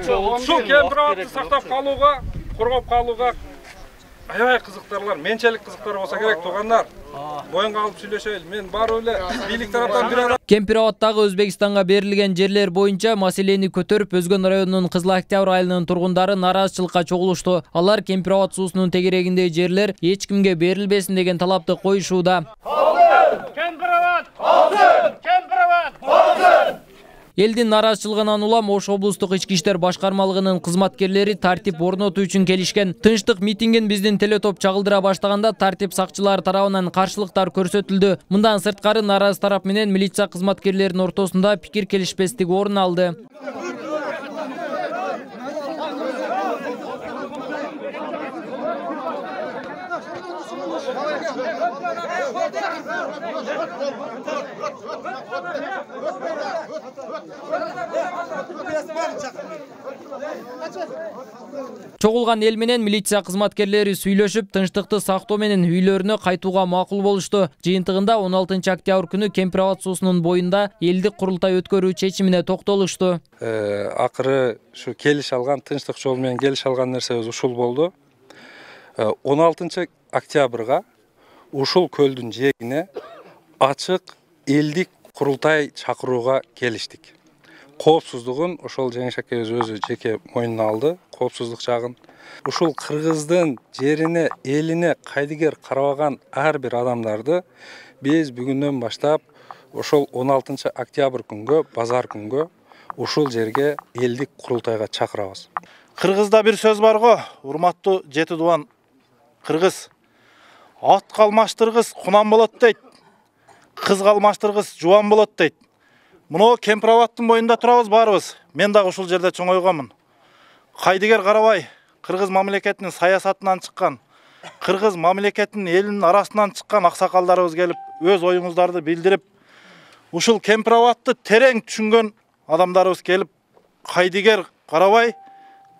Ушул кемпирабатты сактап калууга, коргоп калууга аябай кызыктарлар, менчелик кызыктар болсо керек туугандар. Боюнга алып сүйлөшөйлү. Мен барып эле бийлик тараптан бир адам Кемпирабаттагы Өзбекстанга берилген жерлер боюнча маселени көтөрүп, Өзгөн районунун Кызыл Октябрь айылынын тургундары нааразычылыкка чогулушту. Алар Кемпирабат суусунун тегерегиндеги жерлер эч кимге берилбесин деген талапты коюшууда. Элдин нааразычылыгынан улам Ош облустук ички иштер башкармалыгынын кызматкерлери тартип орнотуу үчүн келишкен. Тынчтык митингин биздин телетоп чагылдыра баштаганда тартип сакчылары тарабынан каршылыктар көрсөтүлдү. Мындан сырткары нааразы тарап менен милиция кызматкерлеринин ортосунда пикир келишпестик орун алды. Чогулган эл менен милиция кызматкерлери сүйлөшүп, тынчтыкты сактоо менен үйлөрүнө кайтууга макул болушту. Жыйынтыгында 16 октябрь күнү Кемпирабат суусунун боюнда элдик курултай өткөрүү чечимине токтолушту. Акыры шу келиш алган, тынчтык жол менен келиш алган нерсебиз ушул болду. 16 октябрга ушул көлдүн жээгине ачык элдик курултай чакырууга келиштик. Коопсуздугун ошол Жеңиш акебиз өзү жеке мойнуна алды, коопсуздук жагын. Ушул кыргыздын жерине, элине кайдыгер карабаган ар бир адамдарды биз бүгүндөн баштап ошол 16 октябрь күнгө, базар күнгө ушул жерге элдик курултайга чакырабыз. Кыргызда бир сөз бар го, урматтуу жети дубан кыргыз. Ат калмаштыргыз кунан болот дейт. Кыз калмаштыргыз жубан болот дейт. Мына Кемпирабаттын боюнда турабыз барыбыз. Мен дагы ушул жерде чоңойгонмун. Кайдыгер карабай, кыргыз мамлекетинин саясатынан чыккан, кыргыз мамлекетинин элинин арасынан чыккан аксакалдарыбыз келип, өз оюңуздарды билдирип, ушул Кемпирабатты терең түшүнгөн адамдарыбыз келип, кайдыгер карабай,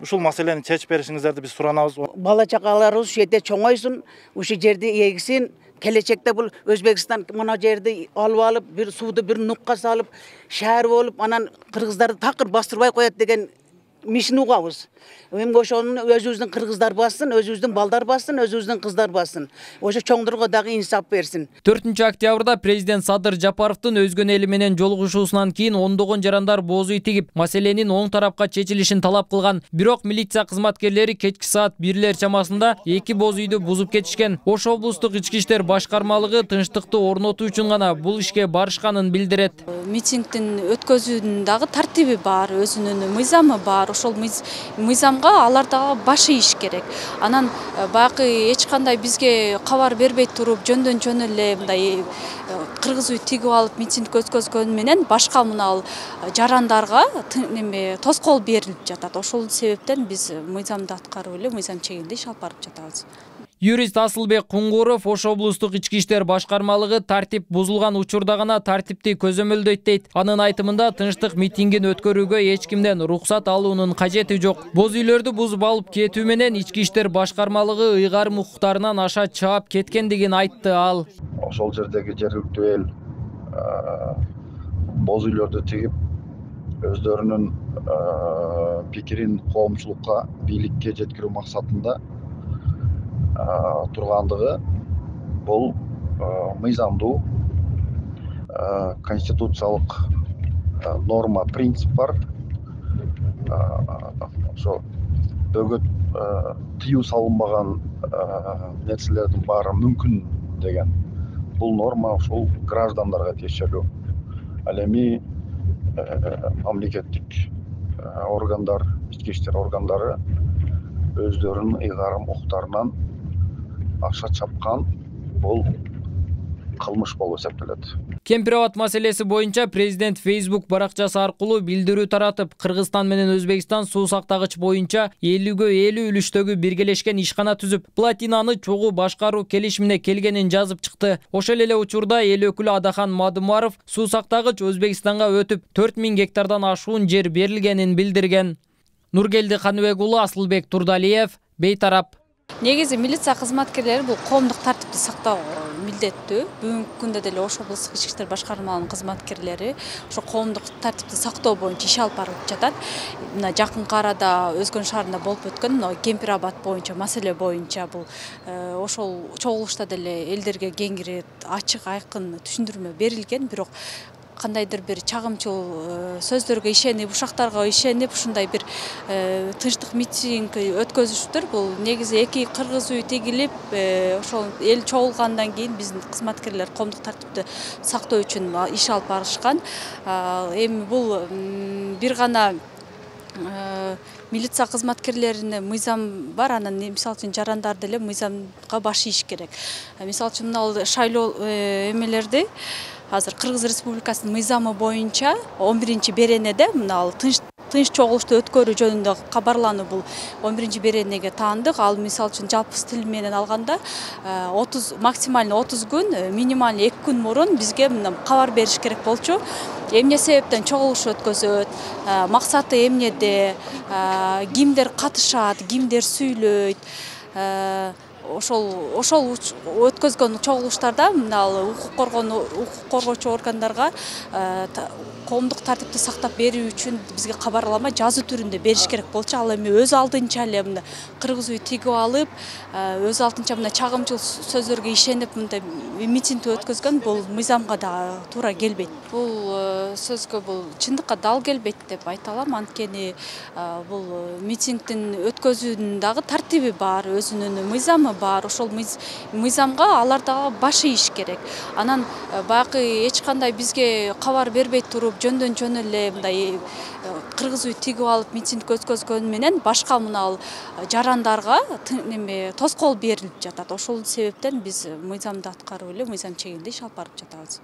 ушул маселени чечип беришиңиздерди биз суранабыз. Бала чакаларыбыз ушул жерде чоңойсун, ушул жерде эгсин. Келечекте бул Өзбекстан мына жерди алып, бир сууду бир нукка салып, шаар болуп, анан кыргыздарды такыр бастырбай коет деген мишин угабыз. Эми ошону өзүбүздүн кыргыздар бассын, өзүбүздүн балдар бассын, өзүбүздүн кыздар бассын. Ошо чоңдурго дагы инсап берсин. 4 октябрда президент Садыр Жапаровдун Өзгөн эли менен жолугушуусунан кийин ондогон жарандар боз үй тигип, маселенин оң тарапка чечилишин талап кылган. Бирок милиция кызматкерлери кечки саат 1 чамасында 2 боз үйдү бузуп кетишкен. Ош облустук ички иштер башкармалыгы тынчтыкты орнотуу үчүн гана бул ишке барышканын билдирет. Митингдин өткөзүүнүн дагы тартиби бар, өзүнүн мыйзамы бар. Ошол мыйзамга алар дагы баш ийиш керек. Анан бакы эч кандай бизге кабар бербей туруп, жөндөн жөн эле мындай кыргыз үй тигип алып митинг өткөзгөн менен башка мына жарандарга тоскоол берилип жатат. Ошол себептен биз мыйзамды аткарып эле мыйзам чегинде иш алып барып жатабыз. Юрист Асылбек Куңгуров Ош облустук ички иштер башкармалыгы тартип бузулган учурда гана тартипти көзөмөлдөйт дейт. Анын айтымында тынчтык митингин өткөрүүгө эч кимден рухсат алуунун кажети жок. Боз үйлөрдү бузуп алып кетүү менен ички иштер башкармалыгы ыйгарым укуктарынан аша чаап кеткендигин айтты ал. Ошол жердеги жергиликтүү эл боз үйлөрдү тигип, өздөрүнүн пикирин коомчулукка, бийликке жеткирүү максатында тургандыгы бул мыйзамдуу конституциялык норма, принцип бар. Ошо бөгөт тыюу салынбаган нерселердин баары мүмкүн деген бул норма ушул граждандарга тиешелүү. Ал эми мамлекеттик органдар, ички иштер органдары өздөрүнүн ыйгарым укуктарынан акча чапкан бул кылмыш болуп эсептелет. Кемпирабат маселеси боюнча президент Facebook баракчасы аркылуу билдирүү таратып, Кыргызстан менен Өзбекстан суу сактагыч боюнча 50-ге 50 үлүштөгү биргелешкен ишкана түзүп, платинаны чогуу башкаруу келишимине келгенин жазып чыкты. Ошол эле учурда эл өкүлү Адахан Мадумаров суу сактагыч Өзбекстанга өтүп, 4000 гектардан ашуун жер берилгенин билдирген. Нургелди Каныбек уулу, Асылбек Турдалиев, Бейтарап. Негизи милиция кызматкерлери бул коомдук тартипти сактоо милдеттүү. Бүгүнкү күндө деле Ош облустук ички иштер башкармаларынын кызматкерлери ошо коомдук тартипти сактоо боюнча иш алып барып жатат. Мына жакынкы арада Өзгөн шаарында болуп өткөн Кемпир абад боюнча маселе боюнча бул ошол чогулушта деле элдерге кеңири ачык айкын түшүндүрмө берилген, бирок кандайдыр бир чагымчыл сөздөргө ишенип, ушактарга ишенип, ушундай бир тынчтык митинг өткөзүштүр. Бул негизи эки кыргыз үй тигилип, ошол эл чогулгандан кийин биздин кызматкерлер коомдук тартипти сактоо үчүн иш алып барышкан. Эми бул бир гана милиция кызматкерлерине мыйзам бар, анан мисалы үчүн жарандар деле мыйзамга баш ийиш керек. Мисалы үчүн мына шайлоо эмелерди азыр Кыргыз Республикасынын мыйзамы боюнча 11-беренеде мына тынч чогулушту өткөрүү жөнүндө кабарлануу бул 11-беренеге таандык. Ал мисалы үчүн жалпы стил менен алганда 30 максимально 30 күн, минимально 2 күн мурун бизге кабар бериш керек болчу. Эмне себептен чогулуш өткөзөт, максаты эмнеде, кимдер катышат, кимдер сүйлөйт, ошол өткөзгөн чогулуштарда укук коргоочу органдарга коомдук тартипти сактап берүү үчүн бизге кабарлама жазуу түрүндө бериш керек болчу. Ал эми өз алдынча эле мына кыргыз үй тигип алып, өз алдынча мына чагымчыл сөздөргө ишенип мындай митингди өткөзгөн бул мыйзамга да туура келбейт. Бул сөзгө бул чындыкка дал келбейт деп айта алам, анткени бул митингдин өткөзүүнүн дагы тартиби бар, өзүнүн мыйзамы бар. Ошол мыйзамга алар дагы баш ийиш керек. Анан баягы эч кандай бизге кабар бербей туруп жөндөн эле мындай кыргыз үй тигип алып митинг өткөзгөн менен башка мына жарандарга тоскоол берилип жатат. Ошол себептен биз мыйзамды аткарып эле мыйзам чегинде иш алып барып жатабыз.